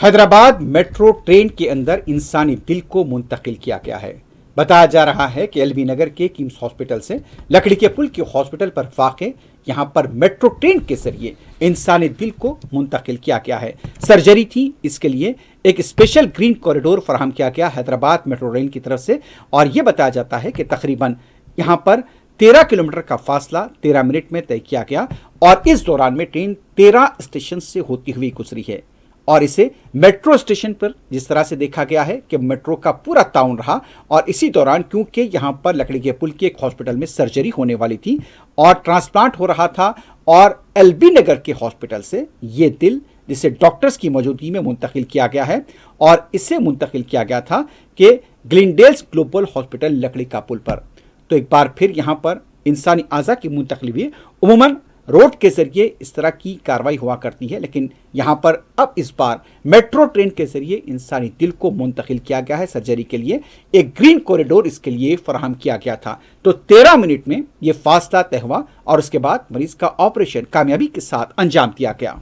Hyderabad metro train کے اندر انسانی دل کو منتقل کیا گیا ہے۔ بتایا جا رہا ہے کہ ایل بی نگر کے کمس ہاسپٹل سے لکڑی کے پل کے ہاسپٹل پر واقع یہاں پر میٹرو ٹرین کے ذریعے انسانی دل کو منتقل کیا گیا ہے۔ سرجری تھی، اس کے لیے ایک اسپیشل گرین کوریڈور فراہم کیا گیا حیدرآباد میٹرو ریل کی طرف سے، اور یہ بتایا جاتا ہے کہ تقریباً یہاں پر 13 کلومیٹر کا فاصلہ 13 منٹ میں طے کیا گیا، اور اس دوران میں ٹرین 13 اسٹیشن سے ہوتی ہوئی گزری ہے۔ اور اسے میٹرو اسٹیشن پر جس طرح سے دیکھا گیا ہے کہ میٹرو کا پورا تعاون رہا، اور اسی دوران کیونکہ یہاں پر لکڑی کے پل کے ایک ہاسپٹل میں سرجری ہونے والی تھی اور ٹرانسپلانٹ ہو رہا تھا، اور ایل بی نگر کے ہاسپٹل سے یہ دل جسے ڈاکٹرز کی موجودگی میں منتقل کیا گیا ہے، اور اسے منتقل کیا گیا تھا کہ گلینڈیلز گلوبل ہاسپٹل لکڑی کا پل پر۔ تو ایک بار پھر یہاں پر انسانی اعضا کی منتقلی ہوئی۔ عموماً روڈ کے ذریعے اس طرح کی کاروائی ہوا کرتی ہے، لیکن یہاں پر اب اس بار میٹرو ٹرین کے ذریعے انسانی دل کو منتقل کیا گیا ہے سرجری کے لیے۔ ایک گرین کوریڈور اس کے لیے فراہم کیا گیا تھا، تو 13 منٹ میں یہ فاصلہ طے ہوا، اور اس کے بعد مریض کا آپریشن کامیابی کے ساتھ انجام دیا گیا۔